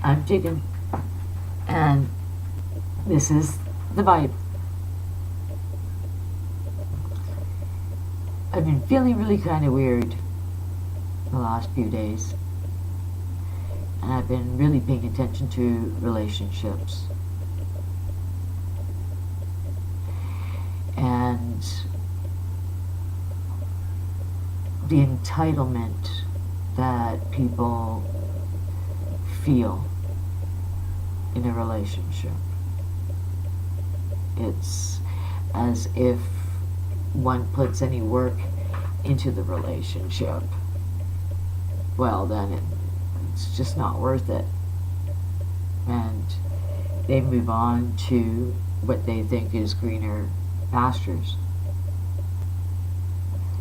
I'm Chicken, and this is the vibe. I've been feeling really kind of weird the last few days, and I've been really paying attention to relationships. And the entitlement that people feel in a relationship. It's as if one puts any work into the relationship, well, then it's just not worth it. And they move on to what they think is greener pastures.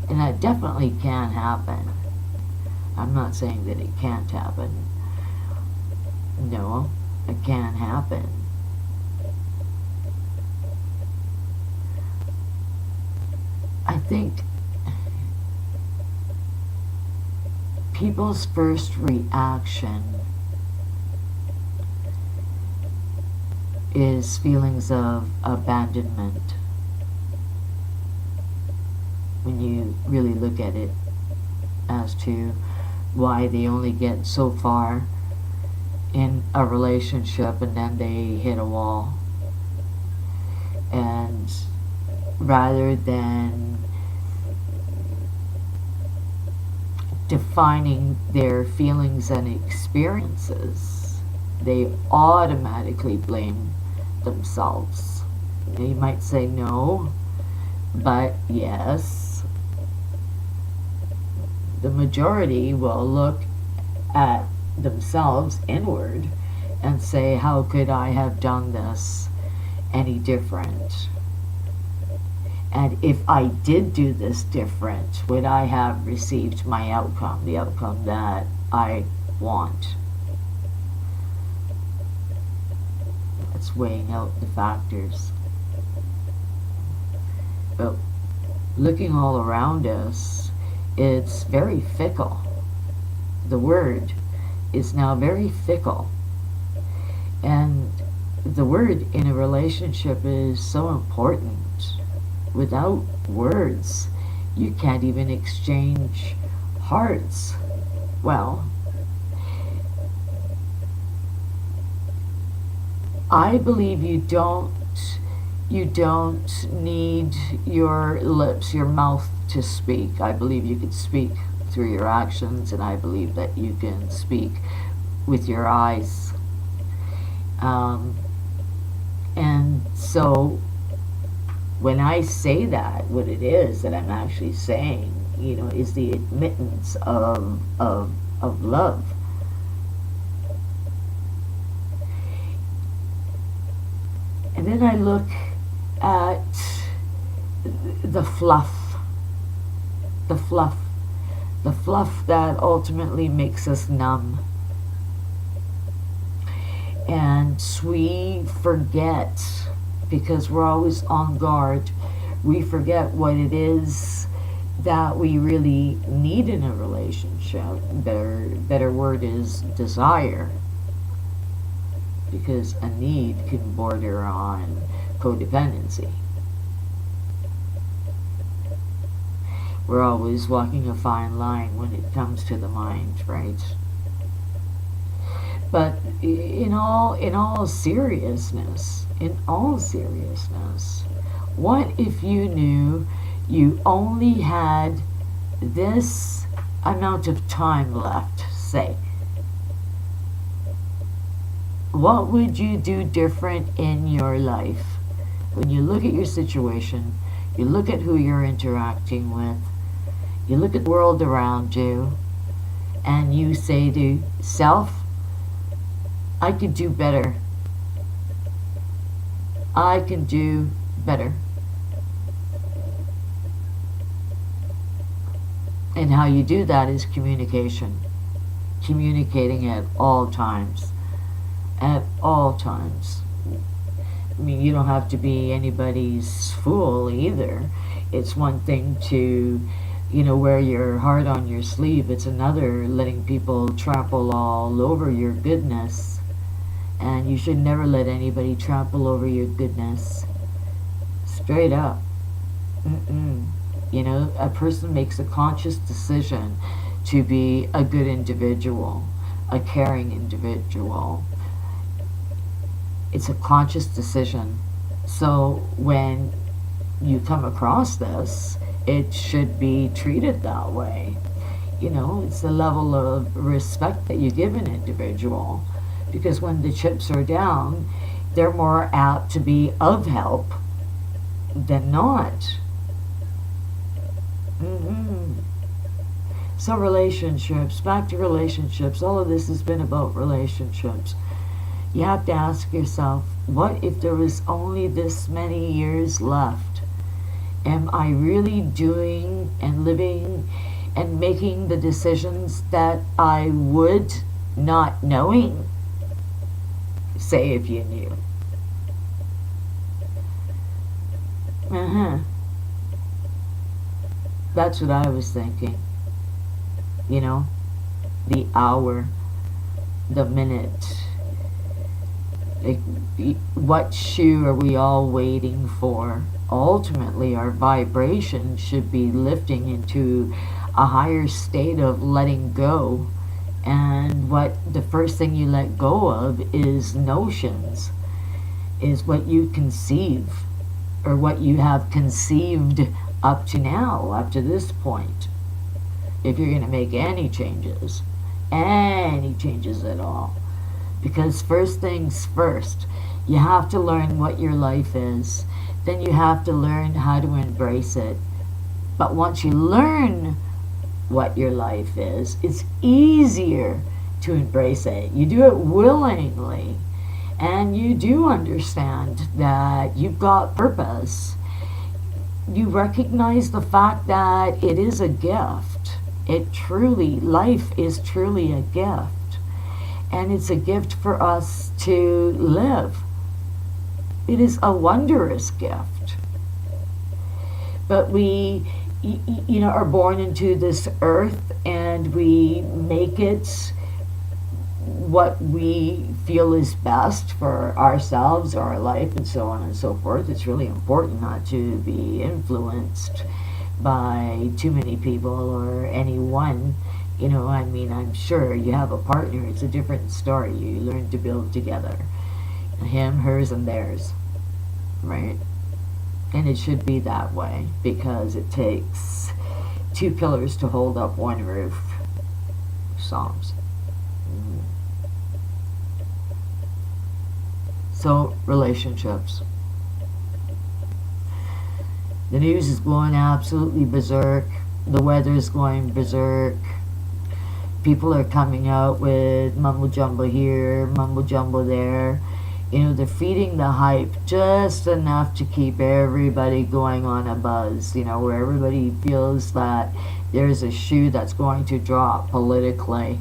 And that definitely can happen. I'm not saying that it can't happen. No, it can happen. I think people's first reaction is feelings of abandonment when you really look at it as to why they only get so far in a relationship and then they hit a wall. And rather than defining their feelings and experiences, they automatically blame themselves. They might say no, but yes. The majority will look at themselves inward and say, how could I have done this any different? And if I did do this different, would I have received my outcome, the outcome that I want? It's weighing out the factors. But looking all around us, it's very fickle. The word is now very fickle. And the word in a relationship is so important. Without words, you can't even exchange hearts. Well, I believe you don't need your lips, your mouth to speak. I believe you can speak through your actions, and I believe that you can speak with your eyes. And so when I say that, what it is that I'm actually saying, is the admittance of love. And then I look at the fluff that ultimately makes us numb. And we forget, because we're always on guard, we forget what it is that we really need in a relationship. Better word is desire, because a need can border on codependency. We're always walking a fine line when it comes to the mind, right? But in all seriousness, what if you knew you only had this amount of time left, say? What would you do different in your life? When you look at your situation, you look at who you're interacting with, you look at the world around you, and you say to self, I could do better. I can do better. And how you do that is communication. Communicating at all times. At all times. I mean, you don't have to be anybody's fool either. It's one thing to, wear your heart on your sleeve. It's another letting people trample all over your goodness. And you should never let anybody trample over your goodness. Straight up. You know, a person makes a conscious decision to be a good individual, a caring individual. It's a conscious decision. So when you come across this, it should be treated that way. You know, it's the level of respect that you give an individual. Because when the chips are down, they're more apt to be of help than not. So relationships, back to relationships, all of this has been about relationships. You have to ask yourself, what if there was only this many years left? Am I really doing and living and making the decisions that I would, not knowing? Say if you knew. That's what I was thinking. You know, the hour, the minute. Like, what shoe are we all waiting for? Ultimately, our vibration should be lifting into a higher state of letting go. And what the first thing you let go of is notions, is what you conceive, or what you have conceived up to now, up to this point. If you're going to make any changes at all. Because first things first, you have to learn what your life is. Then you have to learn how to embrace it. But once you learn what your life is, it's easier to embrace it. You do it willingly. And you do understand that you've got purpose. You recognize the fact that it is a gift. Life is truly a gift. And it's a gift for us to live. It is a wondrous gift. But we, are born into this earth, and we make it what we feel is best for ourselves, our life, and so on and so forth. It's really important not to be influenced by too many people or anyone. I'm sure you have a partner, it's a different story. You learn to build together. Him, hers, and theirs. Right? And it should be that way, because it takes two pillars to hold up one roof. Psalms. So, relationships. The news is going absolutely berserk. The weather is going berserk. People are coming out with mumbo jumbo here, mumbo jumbo there. They're feeding the hype just enough to keep everybody going on a buzz, where everybody feels that there's a shoe that's going to drop politically.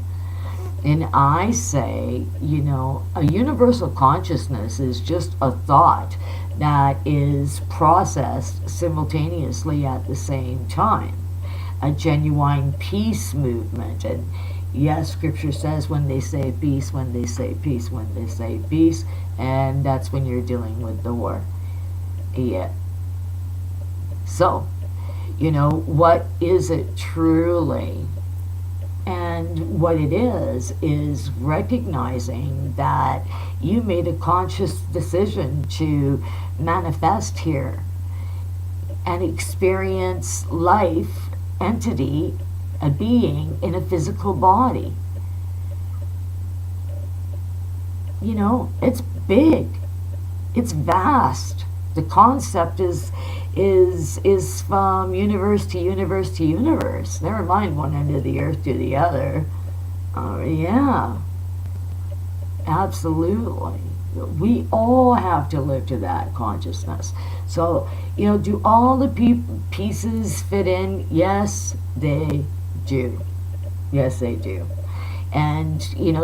And I say, a universal consciousness is just a thought that is processed simultaneously at the same time. A genuine peace movement. And yes, scripture says when they say peace, when they say peace, when they say peace, and that's when you're dealing with the war. Yeah. So, what is it truly? And what it is recognizing that you made a conscious decision to manifest here and experience life, entity, a being in a physical body. It's big. It's vast. The concept is from universe to universe to universe. Never mind one end of the earth to the other. Yeah. Absolutely. We all have to live to that consciousness. So, do all the pieces fit in? Yes, they do. Yes, they do. And,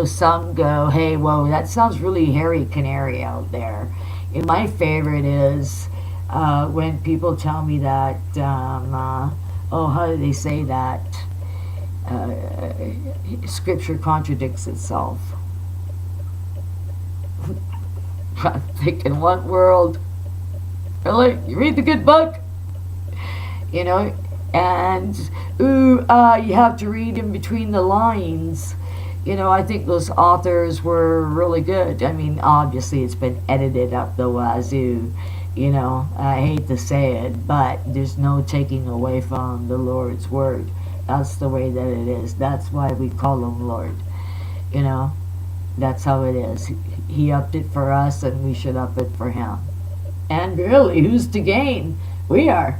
some go, hey, whoa, that sounds really hairy canary out there. And my favorite is when people tell me that, how do they say that? Scripture contradicts itself. I'm thinking, what world? Really? You read the good book? You know, and you have to read in between the lines. You know, I think those authors were really good. I mean, obviously it's been edited up the wazoo. You know, I hate to say it, but there's no taking away from the Lord's word. That's the way that it is. That's why we call him Lord. You know, that's how it is. He upped it for us, and we should up it for him. And really, who's to gain? We are.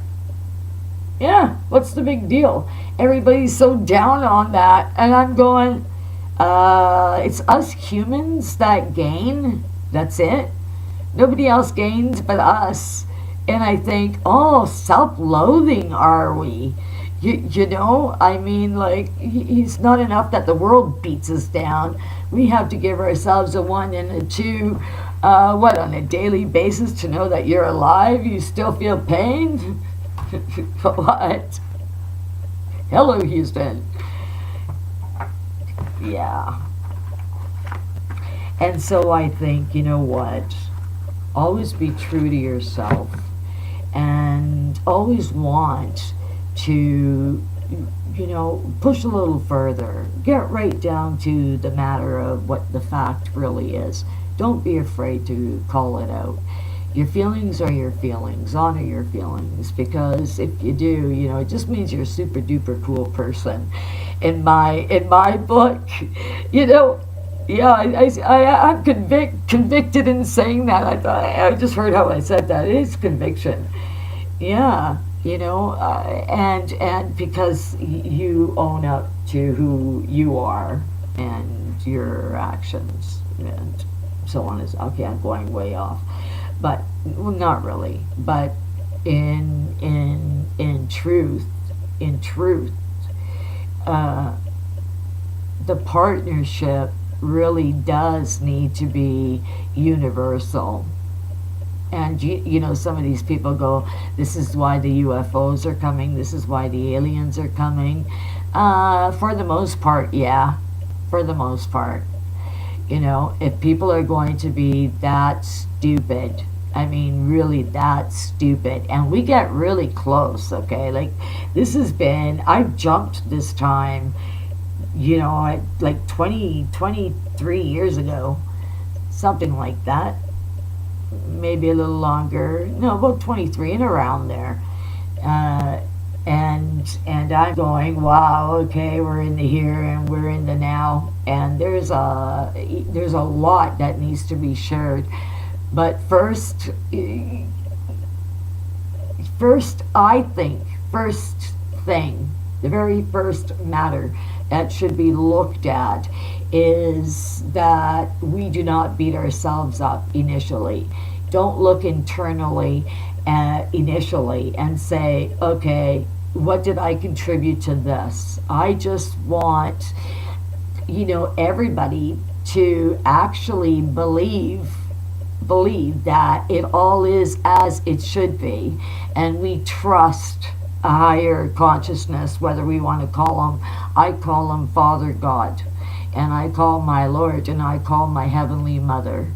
Yeah, what's the big deal? Everybody's so down on that, and I'm going, it's us humans that gain. That's it. Nobody else gains but us. And I think, oh, self-loathing are we? You know, I mean, like, it's not enough that the world beats us down. We have to give ourselves a 1 and a 2, on a daily basis to know that you're alive? You still feel pain? What? Hello, Houston. Yeah. And so I think, you know what? Always be true to yourself and always want to, you know, push a little further. Get right down to the matter of what the fact really is. Don't be afraid to call it out. Your feelings are your feelings. Honor your feelings, because if you do, you know, it just means you're a super duper cool person. In my book, you know, yeah, I'm convicted in saying that. I just heard how I said that. It is conviction. Yeah, you know, and because you own up to who you are and your actions and so on. Is okay. I'm going way off, but well, not really. But in truth, the partnership really does need to be universal. And you know, some of these people go, this is why the UFOs are coming, this is why the aliens are coming. For the most part, yeah. For the most part. You know, if people are going to be that stupid, I mean, really that stupid, and we get really close, okay? Like, this has been, I jumped this time, you know, like 23 years ago, something like that, maybe a little longer, no, about 23 and around there, and I'm going, wow, okay, we're in the here and we're in the now, and there's a lot that needs to be shared, but first I think, first thing, the very first matter that should be looked at is that we do not beat ourselves up initially. Don't look internally initially and say, okay, what did I contribute to this? I just want, you know, everybody to actually believe that it all is as it should be, and we trust a higher consciousness, whether we want to call him, I call him Father God, and I call my Lord, and I call my Heavenly Mother.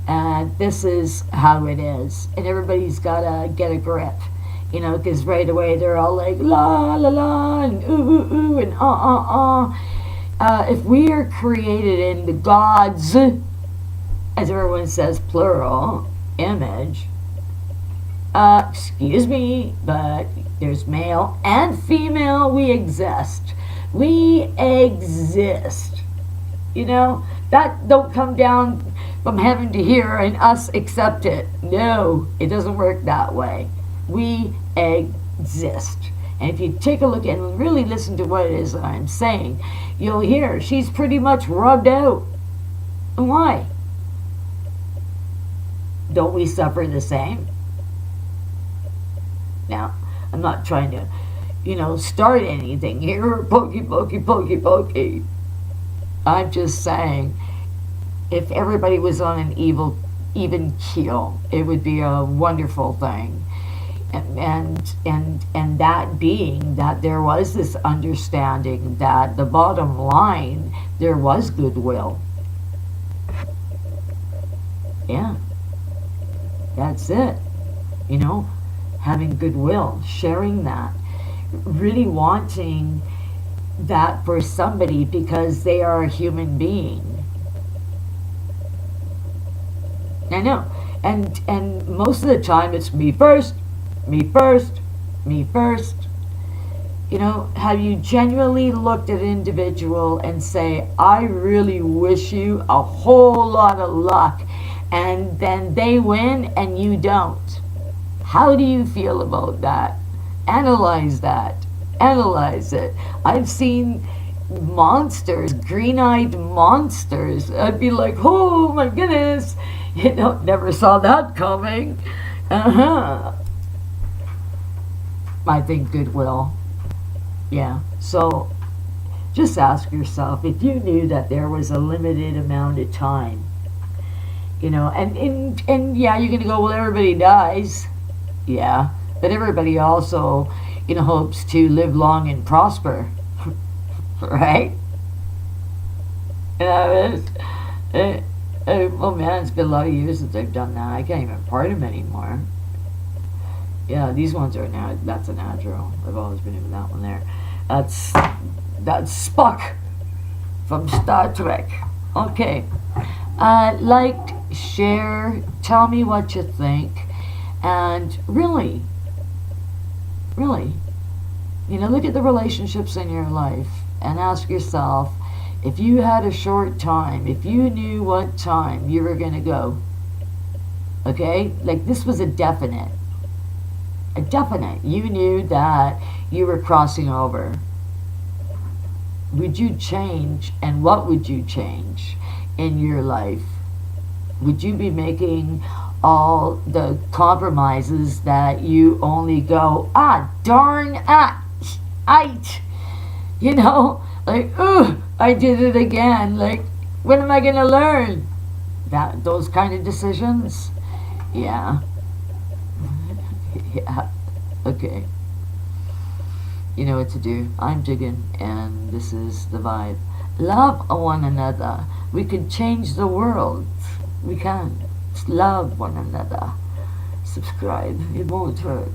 And this is how it is, and everybody's got to get a grip, you know, because right away they're all like, la, la, la, and ooh, ooh, ooh, and if we are created in the God's, as everyone says, plural, image, excuse me, but there's male and female, we exist. We exist. You know, that don't come down from heaven to here and us accept it. No, it doesn't work that way. We exist. And if you take a look and really listen to what it is that I'm saying, you'll hear she's pretty much rubbed out. And why? Don't we suffer the same? Now, I'm not trying to, you know, start anything here, pokey. I'm just saying, if everybody was on an even keel, it would be a wonderful thing. And that being that there was this understanding that the bottom line, there was goodwill. Yeah, that's it. You know, having goodwill, sharing that, really wanting that for somebody because they are a human being. I know. And most of the time it's me first, me first, me first. You know, have you genuinely looked at an individual and say, I really wish you a whole lot of luck, and then they win and you don't? How do you feel about that? Analyze that. Analyze it. I've seen monsters, green eyed monsters. I'd be like, oh my goodness, you know, never saw that coming. Uh huh. I think goodwill. Yeah. So just ask yourself if you knew that there was a limited amount of time, you know, and yeah, you're going to go, well, everybody dies. Yeah. But everybody also, you know, hopes to live long and prosper, right? You know, oh man, it's been a lot of years since I've done that. I can't even part them anymore. Yeah, these ones are now. That's a natural. I've always been doing that one there. That's Spock from Star Trek. Okay, like, share, tell me what you think, and really, really, you know, look at the relationships in your life and ask yourself, if you had a short time, if you knew what time you were gonna go, okay, like this was a definite. A definite. You knew that you were crossing over. Would you change, and what would you change in your life? Would you be making all the compromises that you only go, ah, darn, ah, Ite, you know, like, oh, I did it again. Like, when am I going to learn? Those kind of decisions? Yeah. Yeah. Okay. You know what to do. I'm Jiggin, and this is the vibe. Love one another. We could change the world. We can. Just love one another. Subscribe. It won't hurt.